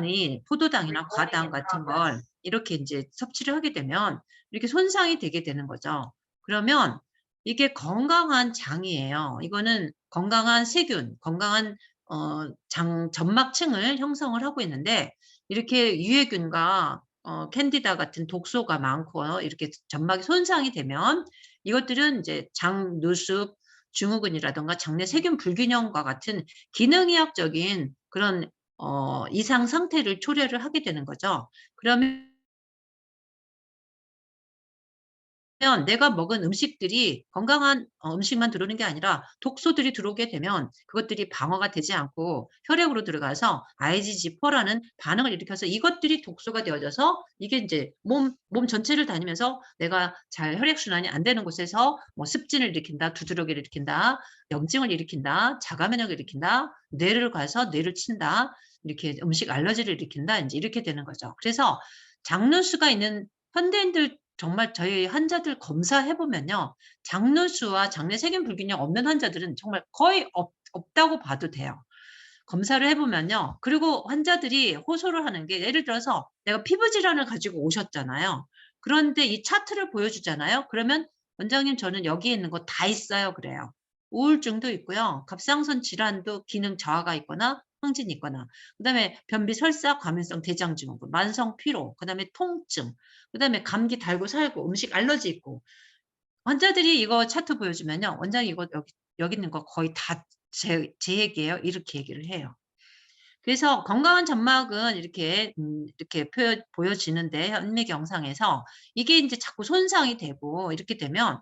이 포도당이나 과당 같은 걸 이렇게 인제 섭취를 하게 되면 이렇게 손상이 되게 되는 거죠. 그러면 이게 건강한 장이에요. 이거는 건강한 세균, 건강한 장 점막층을 형성을 하고 있는데 이렇게 유해균과 캔디다 같은 독소가 많고 이렇게 점막이 손상이 되면 이것들은 인제 장 누수 증후군이라든가 장내 세균 불균형과 같은 기능의학적인 그런 이상 상태를 초래를 하게 되는 거죠. 그러면 내가 먹은 음식들이 건강한 음식만 들어오는 게 아니라 독소들이 들어오게 되면 그것들이 방어가 되지 않고 혈액으로 들어가서 IgG4라는 반응을 일으켜서 이것들이 독소가 되어져서 이게 인제 몸 전체를 다니면서 내가 잘 혈액순환이 안 되는 곳에서 뭐 습진을 일으킨다, 두드러기를 일으킨다, 염증을 일으킨다, 자가 면역을 일으킨다, 뇌를 가서 뇌를 친다, 이렇게 음식 알러지를 일으킨다, 인제 이렇게 되는 거죠. 그래서 장누수가 있는 현대인들 정말 저희 환자들 검사해 보면요. 장누수와 장내 세균 불균형 없는 환자들은 정말 거의 없다고 봐도 돼요. 검사를 해 보면요. 그리고 환자들이 호소를 하는 게 예를 들어서 내가 피부 질환을 가지고 오셨잖아요. 그런데 이 차트를 보여주잖아요. 그러면 "원장님 저는 여기에 있는 거 다 있어요." 그래요. 우울증도 있고요. 갑상선 질환도 기능 저하가 있거나 항진이 있거나 그다음에 변비 설사 과민성 대장증후군, 만성 피로, 그다음에 통증, 그다음에 감기 달고 살고 음식 알러지 있고 환자들이 이거 차트 보여주면요. "원장님 이거 여기 있는 거 거의 다 제 얘기예요." 이렇게 얘기를 해요. 그래서 건강한 점막은 이렇게 보여지는데 현미경 영상에서 이게 인제 자꾸 손상이 되고 이렇게 되면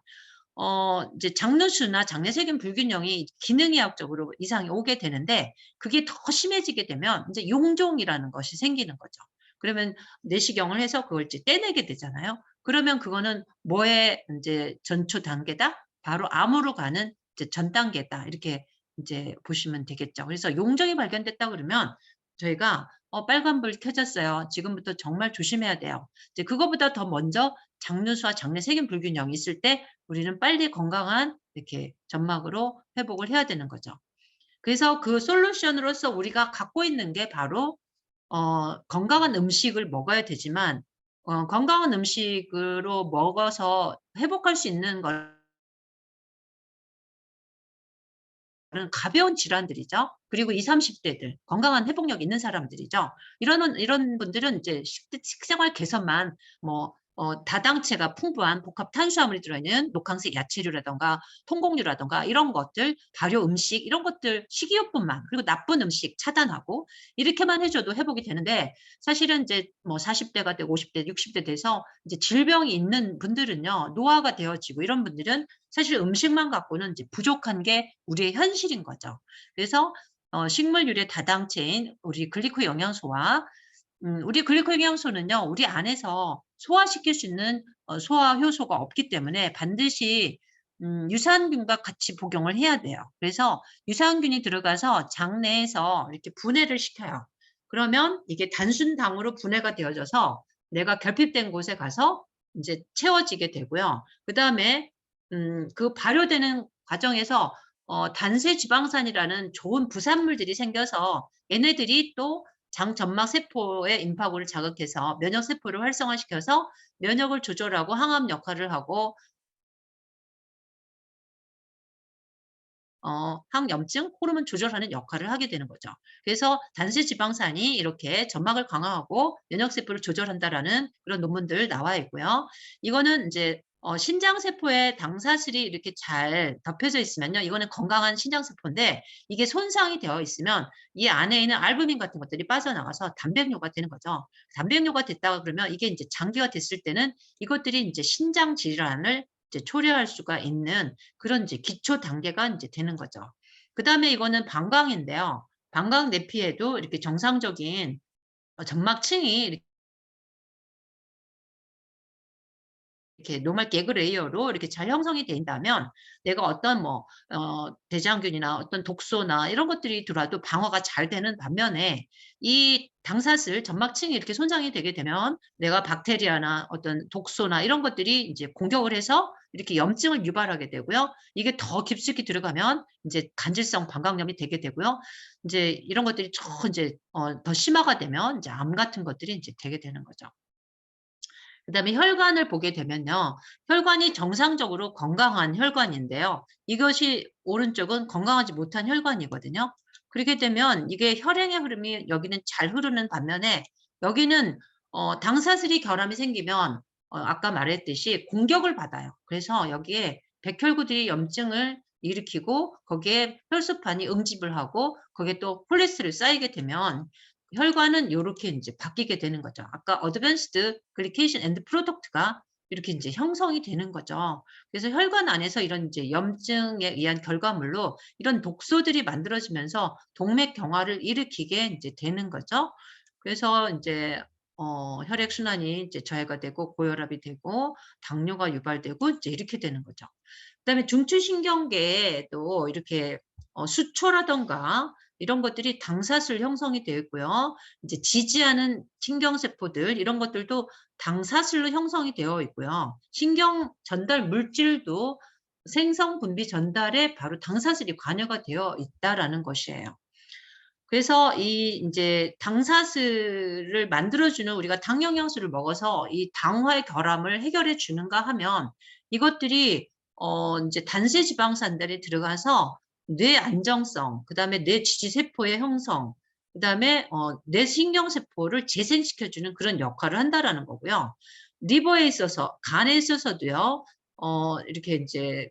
이제 장누수나 장내 세균 불균형이 기능의학적으로 이상이 오게 되는데 그게 더 심해지게 되면 인제 용종이라는 것이 생기는 거죠. 그러면 내시경을 해서 그걸 이제 떼내게 되잖아요. 그러면 그거는 뭐의 인제 전초 단계다? 바로 암으로 가는 이제 전 단계다. 이렇게 인제 보시면 되겠죠. 그래서 용종이 발견됐다 그러면 저희가 빨간불 켜졌어요. 지금부터 정말 조심해야 돼요." 이제 그거보다 더 먼저 장누수와 장내 세균 불균형이 있을 때 우리는 빨리 건강한 이렇게 점막으로 회복을 해야 되는 거죠. 그래서 그 솔루션으로서 우리가 갖고 있는 게 바로 건강한 음식을 먹어야 되지만 건강한 음식으로 먹어서 회복할 수 있는 걸 은 가벼운 질환들이죠. 그리고 20-30 대들 건강한 회복력 있는 사람들이죠. 이런 분들은 이제 식생활 개선만 뭐 다당체가 풍부한 복합 탄수화물이 들어있는 녹황색 야채류라든가 통곡류라든가 이런 것들, 발효 음식 이런 것들 식이요법만 그리고 나쁜 음식 차단하고 이렇게만 해 줘도 회복이 되는데 사실은 인제 뭐 40 대가 되고 50 대, 60대 돼서 이제 질병이 있는 분들은요. 노화가 되어지고 이런 분들은 사실 음식만 갖고는 이제 부족한 게 우리의 현실인 거죠. 그래서 식물 유래 다당체인 우리 글리코 영양소와 우리 글리코 영양소는요. 우리 안에서 소화시킬 수 있는 소화 효소가 없기 때문에 반드시 유산균과 같이 복용을 해야 돼요. 그래서 유산균이 들어가서 장내에서 이렇게 분해를 시켜요. 그러면 이게 단순당으로 분해가 되어져서 내가 결핍된 곳에 가서 인제 채워지게 되고요. 그다음에 그 발효되는 과정에서 단세 지방산이라는 좋은 부산물들이 생겨서 얘네들이 또 장 점막 세포의 임파고를 자극해서 면역 세포를 활성화시켜서 면역을 조절하고 항암 역할을 하고 항염증 호르몬 조절하는 역할을 하게 되는 거죠. 그래서 단세 지방산이 이렇게 점막을 강화하고 면역 세포를 조절한다라는 그런 논문들 나와 있고요. 이거는 인제 신장 세포에 당사실이 이렇게 잘 덮여져 있으면요. 이거는 건강한 신장 세포인데 이게 손상이 되어 있으면 이 안에 있는 알부민 같은 것들이 빠져나가서 단백뇨가 되는 거죠. 단백뇨가 됐다가 그러면 이게 인제 장기화 됐을 때는 이것들이 인제 신장 질환을 이제 초래할 수가 있는 그런 이제 기초 단계가 인제 되는 거죠. 그다음에 이거는 방광인데요. 방광 내피에도 이렇게 정상적인 점막층이 이렇게 노멀 개그 레이어로 이렇게 잘 형성이 된다면 내가 어떤 뭐 대장균이나 어떤 독소나 이런 것들이 들어와도 방어가 잘 되는 반면에 이 당사슬 점막층이 이렇게 손상이 되게 되면 내가 박테리아나 어떤 독소나 이런 것들이 이제 공격을 해서 이렇게 염증을 유발하게 되고요. 이게 더 깊숙이 들어가면 인제 간질성 방광염이 되게 되고요. 인제 이런 것들이 쭉 인제 더 심화가 되면 인제 암 같은 것들이 인제 되게 되는 거죠. 그다음에 혈관을 보게 되면요. 혈관이 정상적으로 건강한 혈관인데요. 이것이 오른쪽은 건강하지 못한 혈관이거든요. 그렇게 되면 이게 혈행의 흐름이 여기는 잘 흐르는 반면에 여기는 당사슬이 결함이 생기면 아까 말했듯이 공격을 받아요. 그래서 여기에 백혈구들이 염증을 일으키고 거기에 혈소판이 응집을 하고 거기에 또 콜레스테롤이 쌓이게 되면 혈관은 요렇게 인제 바뀌게 되는 거죠. 아까 Advanced Glycation End Product가 이렇게 인제 형성이 되는 거죠. 그래서 혈관 안에서 이런 인제 염증에 의한 결과물로 이런 독소들이 만들어지면서 동맥경화를 일으키게 인제 되는 거죠. 그래서 인제 혈액 순환이 이제 저하가 되고 고혈압이 되고 당뇨가 유발되고 이제 이렇게 되는 거죠. 그다음에 중추신경계에도 이렇게 수초라든가 이런 것들이 당사슬 형성이 되어 있고요. 이제 지지하는 신경세포들 이런 것들도 당사슬로 형성이 되어 있고요. 신경 전달 물질도 생성 분비 전달에 바로 당사슬이 관여가 되어 있다라는 것이에요. 그래서 이 인제 당사슬을 만들어 주는 우리가 당 영양소를 먹어서 이 당화의 결함을 해결해 주는가 하면 이것들이 인제 단세 지방산들이 들어가서 뇌 안정성, 그다음에 뇌 지지 세포의 형성, 그다음에 뇌 신경세포를 재생시켜 주는 그런 역할을 한다라는 거고요. 리버에 있어서 간에 있어서도요. 이렇게 인제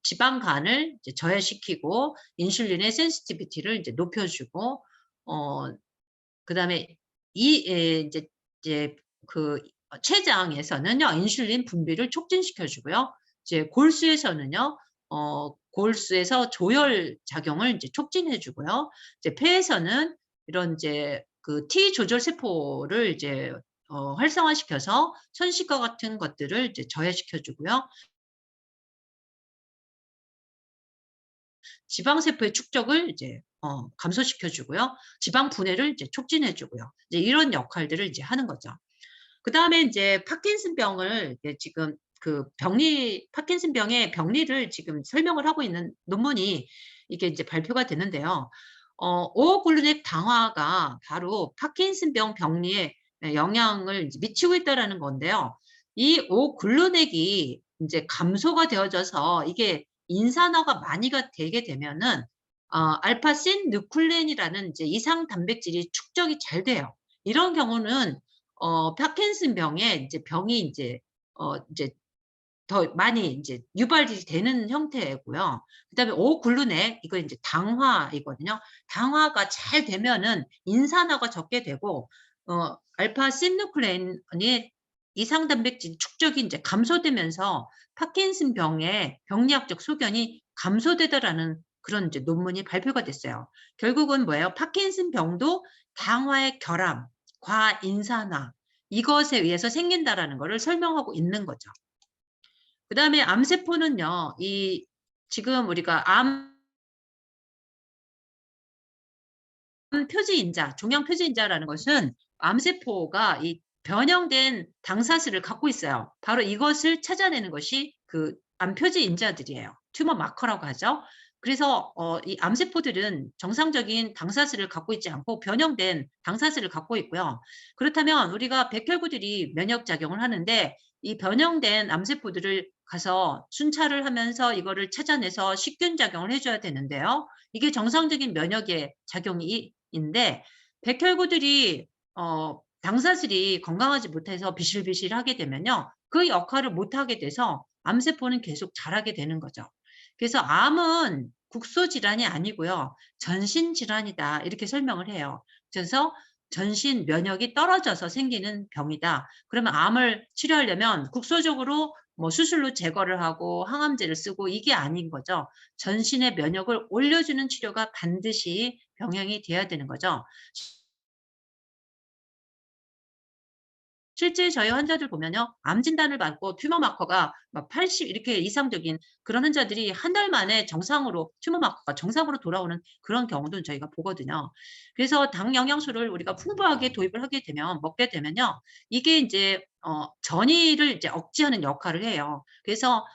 지방간을 이제 저해시키고 인슐린의 센시티비티를 이제 높여 주고 어 그다음에 이 이제 그 췌장에서는요. 인슐린 분비를 촉진시켜 주고요. 이제 골수에서는요. 골수에서 조혈 작용을 인제 촉진해 주고요. 이제 폐에서는 이런 인제 그 T 조절 세포를 이제 활성화시켜서 천식과 같은 것들을 이제 저해시켜 주고요. 지방세포의 축적을 이제 감소시켜 주고요. 지방 분해를 이제 촉진해 주고요. 이제 이런 역할들을 이제 하는 거죠. 그다음에 인제 파킨슨병을 이제 지금 그 병리 파킨슨병의 병리를 지금 설명을 하고 있는 논문이 이게 인제 발표가 됐는데요. 5글루닉 당화가 바로 파킨슨병 병리에 영향을 이제 미치고 있다라는 건데요. 이 5글루닉이 인제 감소가 되어져서 이게 인산화가 많이가 되게 되면은 알파신 누클레인이라는 이제 이상 단백질이 축적이 잘 돼요. 이런 경우는 파킨슨병에 이제 병이 인제 더 많이 인제 유발이 되는 형태고요. 그다음에 오글루네 이거 인제 당화이거든요. 당화가 잘 되면은 인산화가 적게 되고 알파 시누클레인의 이상 단백질 축적이 인제 감소되면서 파킨슨병의 병리학적 소견이 감소되더라는 그런 이제 논문이 발표가 됐어요. 결국은 뭐예요? 파킨슨병도 당화의 결함, 과인산화 이것에 의해서 생긴다라는 거를 설명하고 있는 거죠. 그다음에 암세포는요. 이 지금 우리가 암 표지인자, 종양 표지인자라는 것은 암세포가 이 변형된 당사슬을 갖고 있어요. 바로 이것을 찾아내는 것이 그 암 표지인자들이에요. 튜머 마커라고 하죠. 그래서 이 암세포들은 정상적인 당사슬을 갖고 있지 않고 변형된 당사슬을 갖고 있고요. 그렇다면 우리가 백혈구들이 면역 작용을 하는데 이 변형된 암세포들을 가서 순찰을 하면서 이거를 찾아내서 식균 작용을 해 줘야 되는데요. 이게 정상적인 면역의 작용이 인데 백혈구들이 당사슬이 건강하지 못해서 비실비실하게 되면요. 그 역할을 못하게 돼서 암세포는 계속 자라게 되는 거죠. 그래서 "암은 국소 질환이 아니고요. 전신 질환이다." 이렇게 설명을 해요. 그래서 "전신 면역이 떨어져서 생기는 병이다." 그러면 암을 치료하려면 국소적으로 뭐 수술로 제거를 하고 항암제를 쓰고 이게 아닌 거죠. 전신의 면역을 올려주는 치료가 반드시 병행이 돼야 되는 거죠. 실제 저희 환자들 보면요. 암 진단을 받고 튜머 마커가 막 80 이렇게 이상적인 그런 환자들이 한 달 만에 정상으로 튜머 마커가 정상으로 돌아오는 그런 경우도 저희가 보거든요. 그래서 당 영양소를 우리가 풍부하게 도입을 하게 되면 먹게 되면요. 이게 인제 전이를 이제 억제하는 역할을 해요. 그래서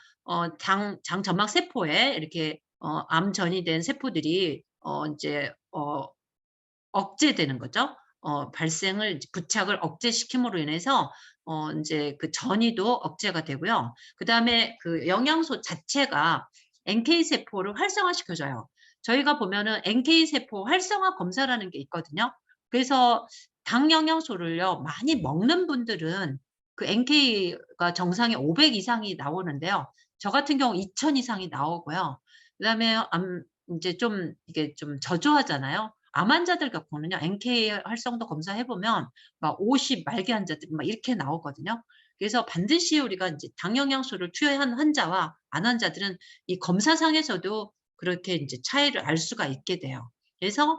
장 점막 세포에 이렇게 암 전이된 세포들이 인제 억제되는 거죠. 발생을 이제 부착을 억제시킴으로 인해서 인제 그 전이도 억제가 되고요. 그다음에 그 영양소 자체가 NK 세포를 활성화시켜 줘요. 저희가 보면은 NK 세포 활성화 검사라는 게 있거든요. 그래서 당 영양소를요 많이 먹는 분들은 그 NK가 정상에 500 이상이 나오는데요. 저 같은 경우 2000 이상이 나오고요. 그다음에 인제 좀 이게 좀 저조하잖아요. 암 환자들 겪고는요. NK 활성도 검사해 보면 막 50 말기 환자들이 막 이렇게 나오거든요. 그래서 반드시 우리가 인제 당 영양소를 투여한 환자와 안 환자들은 이 검사상에서도 그렇게 인제 차이를 알 수가 있게 돼요. 그래서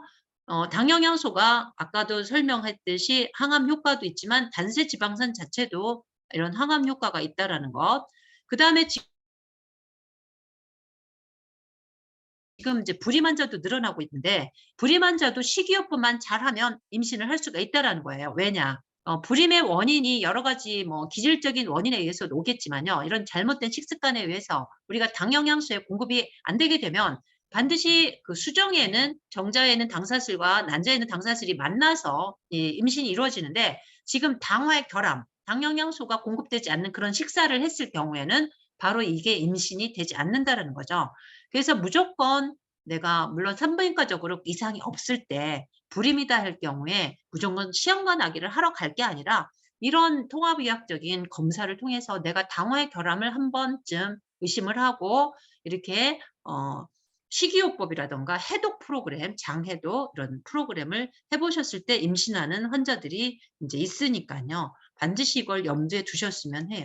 당 영양소가 아까도 설명했듯이 항암 효과도 있지만 단세 지방산 자체도 이런 항암 효과가 있다라는 것. 그다음에 지금 이제 불임 환자도 늘어나고 있는데 불임 환자도 식이요법만 잘하면 임신을 할 수가 있다라는 거예요. 왜냐? 불임의 원인이 여러 가지 뭐 기질적인 원인에 의해서도 오겠지만요. 이런 잘못된 식습관에 의해서 우리가 당 영양소의 공급이 안 되게 되면 반드시 그 수정에는 정자에는 당사슬과 난자에는 당사슬이 만나서 이 임신이 이루어지는데 지금 당화의 결함, 당 영양소가 공급되지 않는 그런 식사를 했을 경우에는 바로 이게 임신이 되지 않는다라는 거죠. 그래서 무조건 내가 물론 산부인과적으로 이상이 없을 때 불임이다 할 경우에 무조건 시험관 아기를 하러 갈 게 아니라 이런 통합의학적인 검사를 통해서 내가 당화의 결함을 한 번쯤 의심을 하고 이렇게 식이요법이라든가 해독 프로그램, 장해독 이런 프로그램을 해 보셨을 때 임신하는 환자들이 인제 있으니깐요. 반드시 이걸 염두에 두셨으면 해요.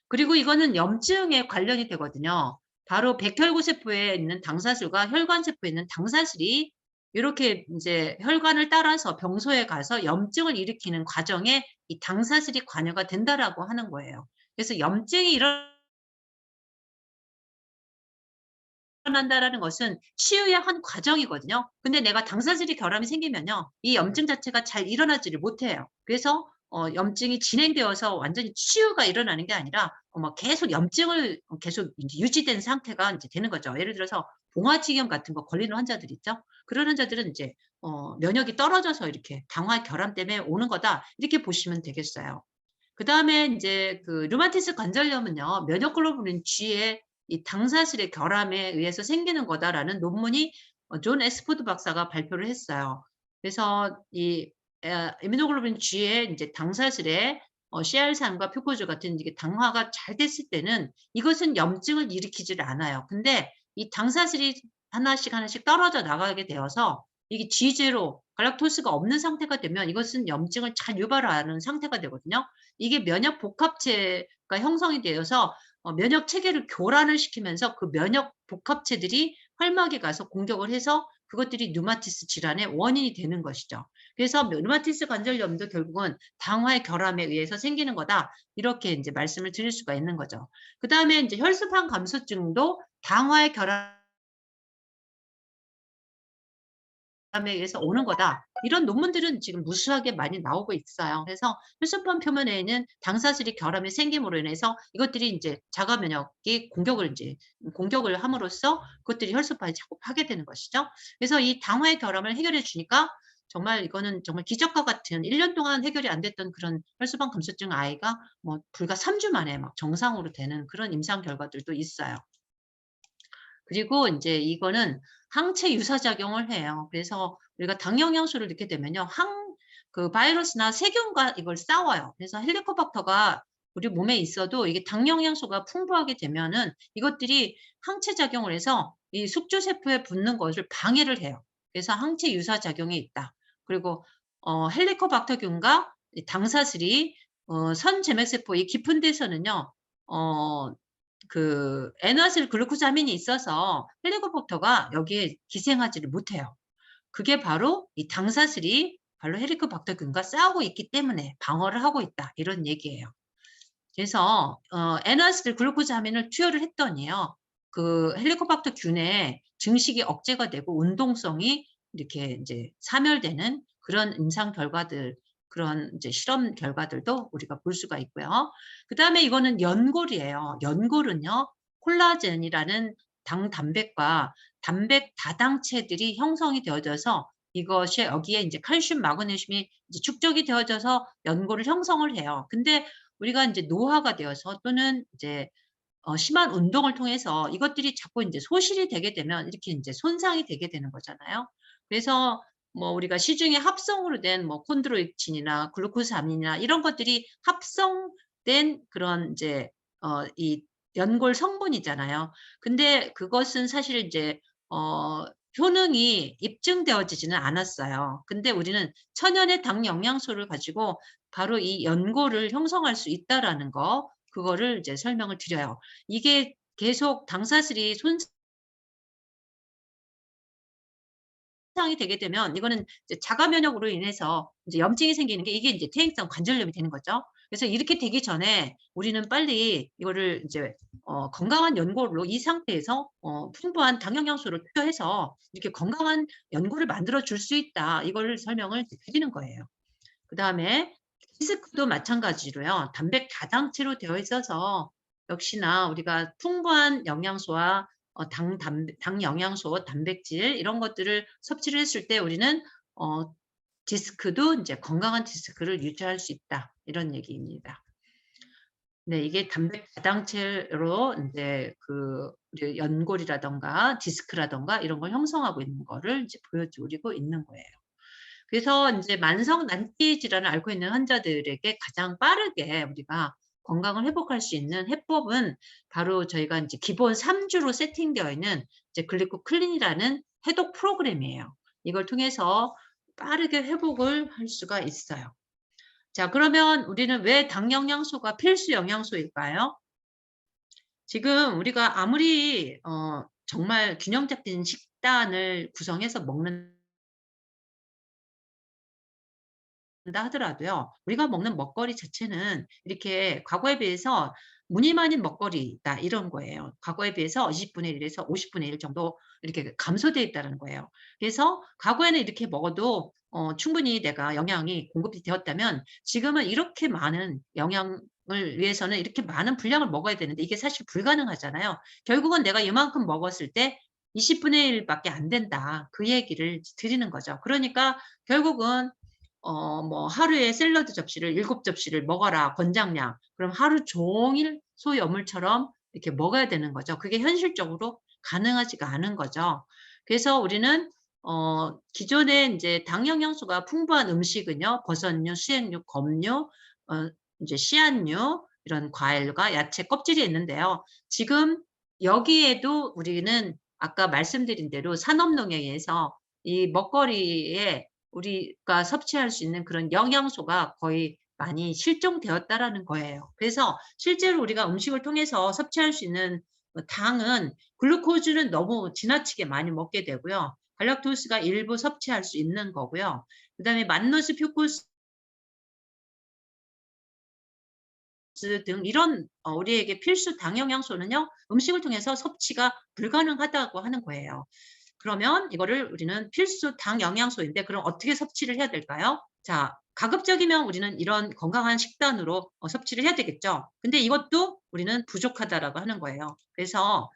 그리고 이거는 염증에 관련이 되거든요. 바로 백혈구세포에 있는 당사슬과 혈관세포에 있는 당사슬이 요렇게 인제 혈관을 따라서 병소에 가서 염증을 일으키는 과정에 이 당사슬이 관여가 된다라고 하는 거예요. 그래서 염증이 일어난다라는 것은 치유의 한 과정이거든요. 근데 내가 당사슬이 결함이 생기면요. 이 염증 자체가 잘 일어나지를 못해요. 그래서 염증이 진행되어서 완전히 치유가 일어나는 게 아니라 막 계속 염증을 계속 인제 유지된 상태가 인제 되는 거죠. 예를 들어서 봉화지경 같은 거 걸리는 환자들 있죠. 그런 환자들은 인제 면역이 떨어져서 이렇게 당화 결함 때문에 오는 거다. 이렇게 보시면 되겠어요. 그다음에 인제 그 류마티스 관절염은요. 면역글로불린 G의 이 당사슬의 결함에 의해서 생기는 거다라는 논문이 존 애스포드 박사가 발표를 했어요. 그래서 이 이뮤노글로불린 G의 인제 당사슬에 CR3과 표코즈 같은 이게 당화가 잘 됐을 때는 이것은 염증을 일으키지를 않아요. 근데 이 당사슬이 하나씩 하나씩 떨어져 나가게 되어서 이게 G0 갈락토스가 없는 상태가 되면 이것은 염증을 잘 유발하는 상태가 되거든요. 이게 면역 복합체가 형성이 되어서 면역 체계를 교란을 시키면서 그 면역 복합체들이 활막에 가서 공격을 해서 그것들이 류마티스 질환의 원인이 되는 것이죠. 그래서 류마티스 관절염도 결국은 당화의 결함에 의해서 생기는 거다. 이렇게 인제 말씀을 드릴 수가 있는 거죠. 그다음에 인제 혈소판 감소증도 당화의 결함 에 의해서 오는 거다. 이런 논문들은 지금 무수하게 많이 나오고 있어요. 그래서 혈소판 표면에는 당사슬이 결함이 생김으로 인해서 이것들이 인제 자가 면역이 공격을 함으로써 그것들이 혈소판이 자꾸 파괴되는 것이죠. 그래서 이 당화의 결함을 해결해 주니까 정말 이거는 정말 기적과 같은 1년 동안 해결이 안 됐던 그런 혈소판 감소증 아이가 뭐 불과 3주 만에 막 정상으로 되는 그런 임상 결과들도 있어요. 그리고 인제 이거는 항체 유사 작용을 해요. 그래서 우리가 당 영양소를 넣게 되면요. 그 바이러스나 세균과 이걸 싸워요. 그래서 헬리코박터가 우리 몸에 있어도 이게 당 영양소가 풍부하게 되면은 이것들이 항체 작용을 해서 이 숙주 세포에 붙는 것을 방해를 해요. 그래서 항체 유사 작용이 있다. 그리고 헬리코박터균과 이 당사슬이 선점액세포 이 깊은 데서는요. 어 그 N아실 글루코사민이 있어서 헬리코박터가 여기에 기생하지를 못해요. 그게 바로 이 당사슬이 바로 헬리코박터균과 싸우고 있기 때문에 방어를 하고 있다. 이런 얘기예요. 그래서 엔하스드 글루코즈 아민을 투여를 했더니요. 그 헬리코박터균의 증식이 억제가 되고 운동성이 이렇게 이제 사멸되는 그런 임상 결과들, 그런 이제 실험 결과들도 우리가 볼 수가 있고요. 그다음에 이거는 연골이에요. 연골은요. 콜라겐이라는 단백과 단백 다당체들이 형성이 되어져서 이것이 여기에 이제 칼슘, 마그네슘이 이제 축적이 되어져서 연골을 형성을 해요. 근데 우리가 인제 노화가 되어서 또는 이제 심한 운동을 통해서 이것들이 자꾸 인제 소실이 되게 되면 이렇게 인제 손상이 되게 되는 거잖아요. 그래서 뭐 우리가 시중에 합성으로 된 뭐 콘드로이친이나 글루코사민이나 이런 것들이 합성된 그런 인제 이 연골 성분이잖아요. 근데 그것은 사실 인제 어 효능이 입증되어지지는 않았어요. 근데 우리는 천연의 당 영양소를 가지고 바로 이 연골을 형성할 수 있다라는 거, 그거를 이제 설명을 드려요. 이게 계속 당사슬이 손상이 되게 되면 이거는 이제 자가 면역으로 인해서 이제 염증이 생기는 게, 이게 이제 퇴행성 관절염이 되는 거죠. 그래서 이렇게 되기 전에 우리는 빨리 이거를 이제 건강한 연골로 이 상태에서 풍부한 당 영양소를 투여해서 이렇게 건강한 연골을 만들어 줄 수 있다. 이거를 설명을 드리는 거예요. 그다음에 디스크도 마찬가지로요. 단백 다당체로 되어 있어서 역시나 우리가 풍부한 영양소와 당 영양소, 단백질 이런 것들을 섭취를 했을 때 우리는 어 디스크도 인제 건강한 디스크를 유지할 수 있다. 이런 얘기입니다. 네, 이게 단백 다당체로 인제 그 우리 연골이라든가 디스크라든가 이런 걸 형성하고 있는 거를 이제 보여드리고 있는 거예요. 그래서 인제 만성 난티 질환을 앓고 있는 환자들에게 가장 빠르게 우리가 건강을 회복할 수 있는 해법은 바로 저희가 인제 기본 3 주로 세팅되어 있는 이제 글리코클린이라는 해독 프로그램이에요. 이걸 통해서 빠르게 회복을 할 수가 있어요. 자, 그러면 우리는 왜 당 영양소가 필수 영양소일까요? 지금 우리가 아무리 정말 균형 잡힌 식단을 구성해서 먹는 다 하더라도요. 우리가 먹는 먹거리 자체는 이렇게 과거에 비해서 무늬 많은 먹거리다 이런 거예요. 과거에 비해서 20분의 1 에서 50분의 1 정도 이렇게 감소되어 있다는 거예요. 그래서 과거에는 이렇게 먹어도 충분히 내가 영양이 공급이 되었다면 지금은 이렇게 많은 영양을 위해서는 이렇게 많은 분량을 먹어야 되는데 이게 사실 불가능하잖아요. 결국은 내가 이만큼 먹었을 때 20분의 1 밖에 안 된다. 그 얘기를 드리는 거죠. 그러니까 결국은 뭐 "하루에 샐러드 접시를 7 접시를 먹어라 권장량." 그럼 하루 종일 소염물처럼 이렇게 먹어야 되는 거죠. 그게 현실적으로 가능하지가 않은 거죠. 그래서 우리는 기존에 인제 당 영양소가 풍부한 음식은요. 버섯류, 수액류, 검류, 인제 씨앗류 이런 과일과 야채 껍질이 있는데요. 지금 여기에도 우리는 아까 말씀드린 대로 산업농약에 의해서 이 먹거리에 우리가 섭취할 수 있는 그런 영양소가 거의 많이 실종되었다라는 거예요. 그래서 실제로 우리가 음식을 통해서 섭취할 수 있는 당은 글루코즈는 너무 지나치게 많이 먹게 되고요. 갈락토스가 일부 섭취할 수 있는 거고요. 그다음에 만노스, 퓨코스 등 이런 우리에게 필수 당 영양소는요. 음식을 통해서 섭취가 불가능하다고 하는 거예요. 그러면 이거를 우리는 필수 당 영양소인데 그럼 어떻게 섭취를 해야 될까요? 자, 가급적이면 우리는 이런 건강한 식단으로 섭취를 해야 되겠죠. 근데 이것도 우리는 부족하다라고 하는 거예요. 그래서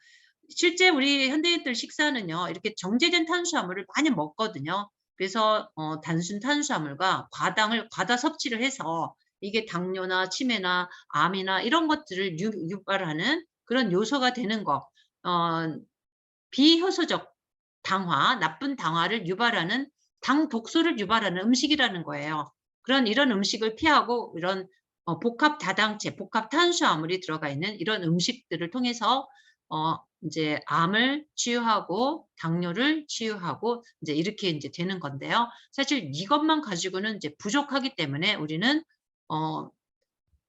실제 우리 현대인들 식사는요. 이렇게 정제된 탄수화물을 많이 먹거든요. 그래서 단순 탄수화물과 과다 섭취를 해서 이게 당뇨나 치매나 암이나 이런 것들을 유발하는 그런 요소가 되는 거. 어 비효소적 당화, 나쁜 당화를 유발하는 당 독소를 유발하는 음식이라는 거예요. 이런 음식을 피하고 이런 복합 다당체, 복합 탄수화물이 들어가 있는 이런 음식들을 통해서 인제 암을 치유하고 당뇨를 치유하고 인제 이렇게 인제 되는 건데요. 사실 이것만 가지고는 이제 부족하기 때문에 우리는 어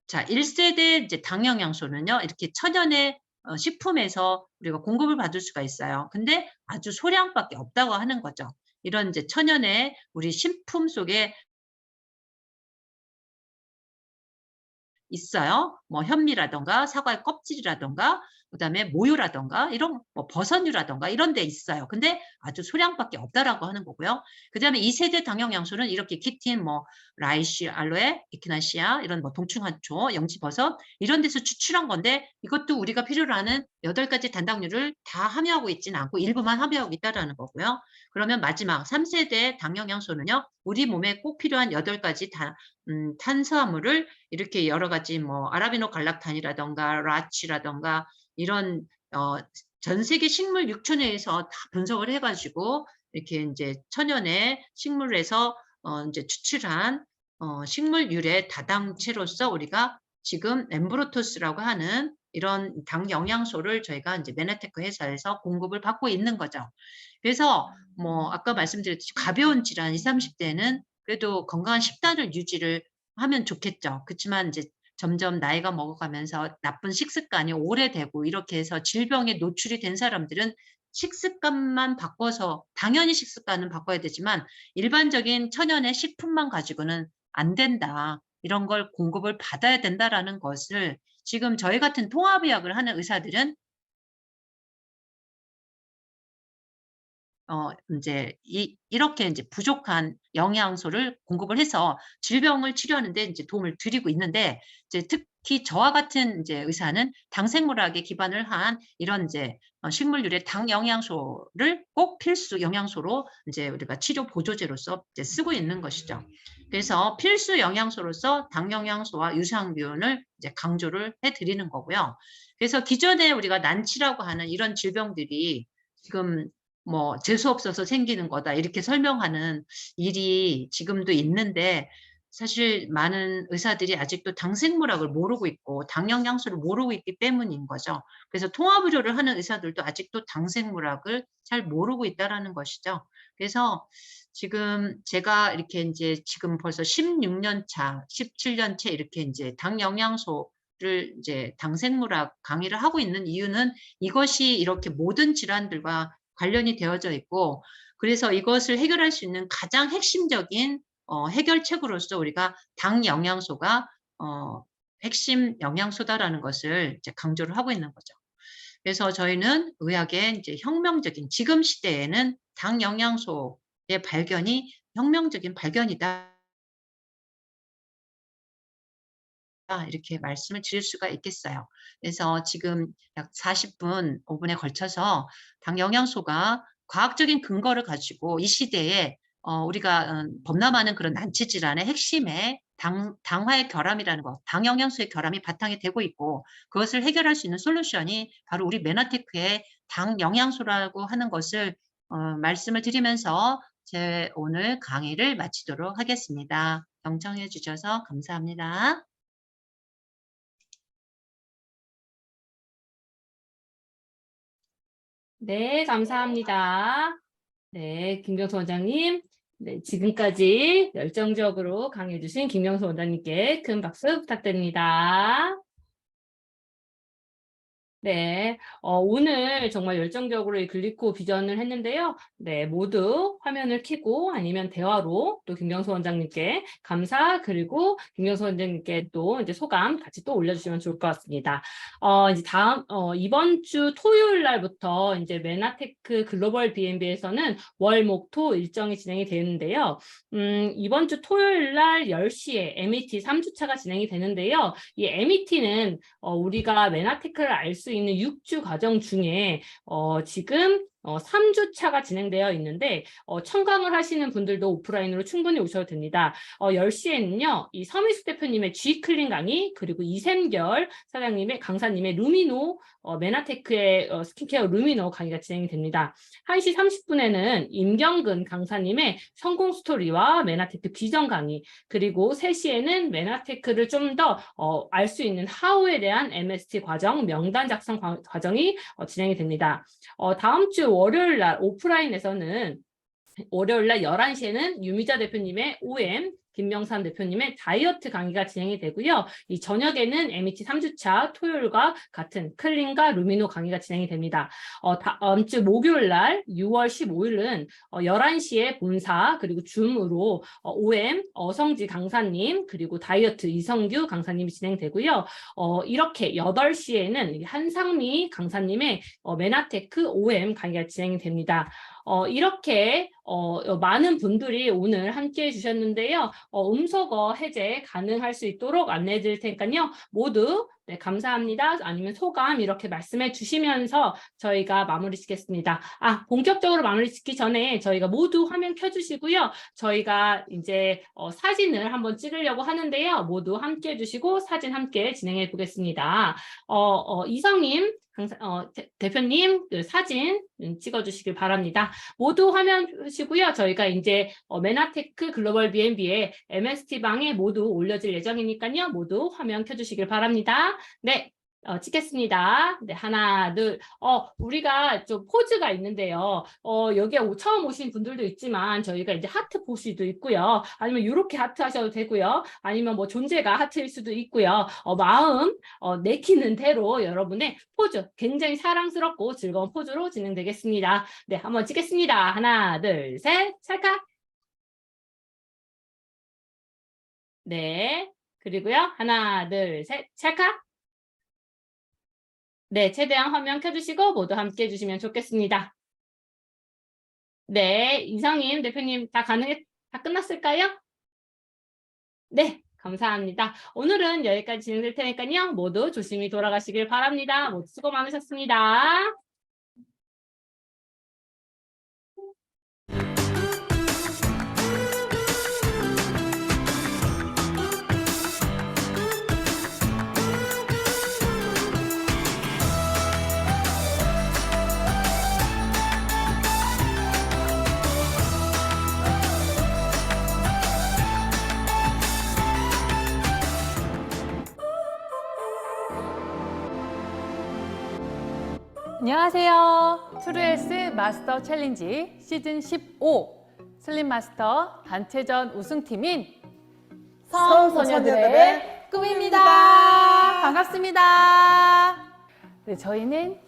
자, 1 세대 이제 당 영양소는요. 이렇게 천연의 식품에서 우리가 공급을 받을 수가 있어요. 근데 아주 소량밖에 없다고 하는 거죠. 이런 이제 천연의 우리 식품 속에 있어요. 뭐 현미라든가 사과의 껍질이라든가 그다음에 모유라든가 이런 뭐 버섯류라든가 이런 데 있어요. 근데 아주 소량밖에 없다라고 하는 거고요. 그다음에 2 세대 당형 양소는 이렇게 키틴, 뭐 라이시, 알로에, 에키나시아 이런 뭐 동충하초, 영지버섯 이런 데서 추출한 건데 이것도 우리가 필요로 하는 8 가지 단당류를 다 함유하고 있지는 않고 일부만 함유하고 있다라는 거고요. 그러면 마지막 3 세대 당형 양소는요. 우리 몸에 꼭 필요한 8 가지 탄수화물을 이렇게 여러 가지 뭐 아라비노 갈락탄이라든가 라치라든가 이런 전 세계 식물 6천회에서 다 분석을 해 가지고 이렇게 인제 천연의 식물에서 인제 추출한 식물 유래 다당체로서 우리가 지금 엠브로토스라고 하는 이런 당 영양소를 저희가 인제 메나테크 회사에서 공급을 받고 있는 거죠. 그래서 뭐 아까 말씀드렸듯이 가벼운 질환 20-30 대에는 그래도 건강한 식단을 유지를 하면 좋겠죠. 그치만 인제 점점 나이가 먹어가면서 나쁜 식습관이 오래되고 이렇게 해서 질병에 노출이 된 사람들은 식습관만 바꿔서 당연히 식습관은 바꿔야 되지만 '일반적인 천연의 식품만 가지고는 안 된다. 이런 걸 공급을 받아야 된다.'라는 것을 지금 저희 같은 통합의학을 하는 의사들은 인제 이렇게 인제 부족한 영양소를 공급을 해서 질병을 치료하는 데 인제 도움을 드리고 있는데 이제 특히 저와 같은 인제 의사는 당생물학에 기반을 한 이런 인제 식물 유래 당 영양소를 꼭 필수 영양소로 인제 우리가 치료 보조제로서 이제 쓰고 있는 것이죠. 그래서 필수 영양소로서 당 영양소와 유산균을 이제 강조를 해 드리는 거고요. 그래서 기존에 우리가 난치라고 하는 이런 질병들이 지금 뭐 "재수 없어서 생기는 거다." 이렇게 설명하는 일이 지금도 있는데 사실 많은 의사들이 아직도 당생물학을 모르고 있고 당 영양소를 모르고 있기 때문인 거죠. 그래서 통합의료를 하는 의사들도 아직도 당생물학을 잘 모르고 있다라는 것이죠. 그래서 지금 제가 이렇게 인제 지금 벌써 16년 차, 17 년째 이렇게 인제 당 영양소를 이제 당생물학 강의를 하고 있는 이유는 이것이 이렇게 모든 질환들과 관련이 되어져 있고 그래서 이것을 해결할 수 있는 가장 핵심적인 해결책으로서 우리가 당 영양소가 핵심 영양소다라는 것을 이제 강조를 하고 있는 거죠. 그래서 저희는 의학의 이제 혁명적인 지금 시대에는 당 영양소의 발견이 혁명적인 발견이다. 이렇게 말씀을 드릴 수가 있겠어요. 그래서 지금 약 40분, 5분에 걸쳐서 당 영양소가 과학적인 근거를 가지고 이 시대에 우리가 범람하는 그런 난치 질환의 핵심에 당화의 결함이라는 거, 당 영양소의 결함이 바탕이 되고 있고 그것을 해결할 수 있는 솔루션이 바로 우리 메나테크의 당 영양소라고 하는 것을 말씀을 드리면서 제 오늘 강의를 마치도록 하겠습니다. 경청해 주셔서 감사합니다. 네, 감사합니다. 네, 김경수 원장님. 네, 지금까지 열정적으로 강의해주신 김경수 원장님께 큰 박수 부탁드립니다. 네, 오늘 정말 열정적으로 이 글리코 비전을 했는데요. 네, 모두 화면을 켜고 아니면 대화로 또 김경수 원장님께 감사 그리고 김경수 원장님께 또 이제 소감 같이 또 올려주시면 좋을 것 같습니다. 이제 이번 주 토요일 날부터 이제 메나테크 글로벌 B&B에서는 월, 목, 토 일정이 진행이 되는데요. 이번 주 토요일 날 10시에 MET 3주차가 진행이 되는데요. 이 MET는 우리가 메나테크를 알 수 있는 6주 과정 중에 지금 3주차가 진행되어 있는데 청강을 하시는 분들도 오프라인으로 충분히 오셔도 됩니다. 10시에는요. 이 서미숙 대표님의 G클린 강의 그리고 이샘결 사장님의 강사님의 루미노 메나테크의 스킨케어 루미노 강의가 진행이 됩니다. 1시 30분에는 임경근 강사님의 성공 스토리와 메나테크 비전 강의 그리고 3시에는 메나테크를 좀 더 알 수 있는 하우에 대한 MST 과정 명단 작성 과정이 진행이 됩니다. 다음 주 월요일 날 오프라인에서는 월요일 날 11시에는 유미자 대표님의 OM 김명삼 대표님의 다이어트 강의가 진행이 되고요. 이 저녁에는 MET 3주차 토요일과 같은 클린과 루미노 강의가 진행이 됩니다. 다음 주 목요일 날 6월 15일은 11시에 본사 그리고 줌으로 OM 어성지 강사님 그리고 다이어트 이성규 강사님이 진행되고요. 이렇게 8시에는 한상미 강사님의 메나테크 OM 강의가 진행이 됩니다. 이렇게 많은 분들이 오늘 함께해 주셨는데요. 음소거 해제 가능할 수 있도록 안내해 드릴 테니까요. 모두 네, 감사합니다. 아니면 소감 이렇게 말씀해 주시면서 저희가 마무리 짓겠습니다. 본격적으로 마무리 짓기 전에 저희가 모두 화면 켜주시고요. 저희가 이제 사진을 한번 찍으려고 하는데요. 모두 함께해 주시고 사진 함께 진행해 보겠습니다. 이성님, 대표님 그 사진 찍어주시길 바랍니다. 모두 화면 켜시고요. 저희가 이제 메나테크 글로벌 B&B의 MST 방에 모두 올려질 예정이니까요. 모두 화면 켜주시길 바랍니다. 네. 찍겠습니다. 네, 하나, 둘. 우리가 좀 포즈가 있는데요. 여기에 처음 오신 분들도 있지만 저희가 이제 하트 포즈도 있고요. 아니면 이렇게 하트 하셔도 되고요. 아니면 뭐 존재가 하트일 수도 있고요. 마음 내키는 대로 여러분의 포즈 굉장히 사랑스럽고 즐거운 포즈로 진행되겠습니다. 네, 한번 찍겠습니다. 하나, 둘, 셋, 찰칵. 네, 그리고요. 하나, 둘, 셋, 찰칵. 네, 최대한 화면 켜주시고 모두 함께 해주시면 좋겠습니다. 네, 이성임 대표님 다 끝났을까요? 네, 감사합니다. 오늘은 여기까지 진행될 테니까요. 모두 조심히 돌아가시길 바랍니다. 모두 수고 많으셨습니다. 안녕하세요. 트루헬스 마스터 챌린지 시즌 15 슬림 마스터 단체전 우승팀인 성소녀들의 꿈입니다. 반갑습니다. 네, 저희는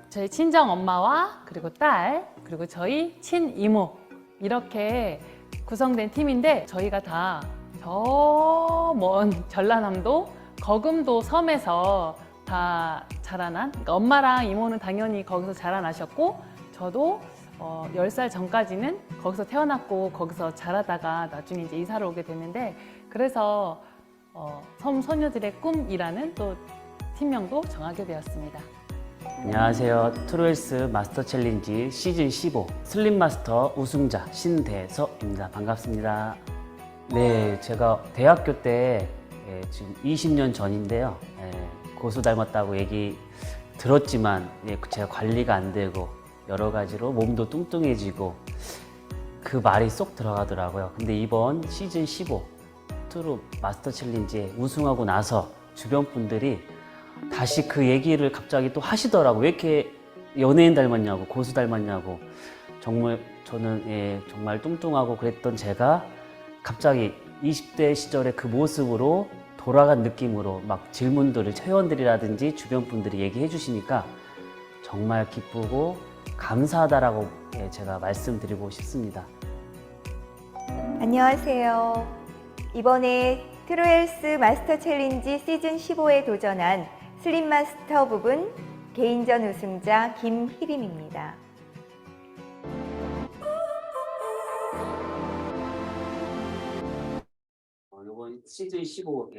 저희 친정 엄마와 그리고 딸 그리고 저희 친이모 이렇게 구성된 팀인데 저희가 다 저 먼 전라남도 거금도 섬에서 다 자라난 그러니까 엄마랑 이모는 당연히 거기서 자라나셨고 저도 10살 전까지는 거기서 태어났고 거기서 자라다가 나중에 이제 이사를 오게 됐는데 그래서 섬 소녀들의 꿈이라는 또 팀명도 정하게 되었습니다. 안녕하세요. 트루헬스 마스터 챌린지 시즌 15 슬림 마스터 우승자 신대서입니다. 반갑습니다. 네, 제가 대학교 때 지금 20년 전인데요. 고수 닮았다고 얘기 들었지만 제가 관리가 안 되고 여러 가지로 몸도 뚱뚱해지고 그 말이 쏙 들어가더라고요. 근데 이번 시즌 15 트루 마스터 챌린지에 우승하고 나서 주변 분들이 다시 그 얘기를 갑자기 또 하시더라고요. 왜 이렇게 연예인 닮았냐고 고수 닮았냐고. 정말 저는 정말 뚱뚱하고 그랬던 제가 갑자기 20대 시절의 그 모습으로 돌아간 느낌으로 막 질문들을 회원들이라든지 주변 분들이 얘기해 주시니까 정말 기쁘고 감사하다라고 제가 말씀드리고 싶습니다. 안녕하세요. 이번에 트루헬스 마스터 챌린지 시즌 15에 도전한 슬림 마스터 부분 개인전 우승자 김희림입니다. 이번 시즌 15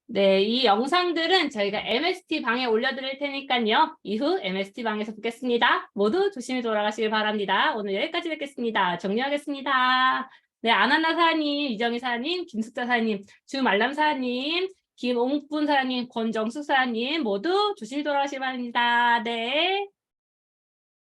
네, 이 영상들은 저희가 MST 방에 올려드릴 테니까요. 이후 MST 방에서 뵙겠습니다. 모두 조심히 돌아가시길 바랍니다. 오늘 여기까지 뵙겠습니다. 정리하겠습니다. 네, 아나나 사님, 이정희 사님, 김숙자 사님, 주말람 사님, 김옹분 사님, 권정숙 사님 모두 조심히 돌아가시길 바랍니다. 네.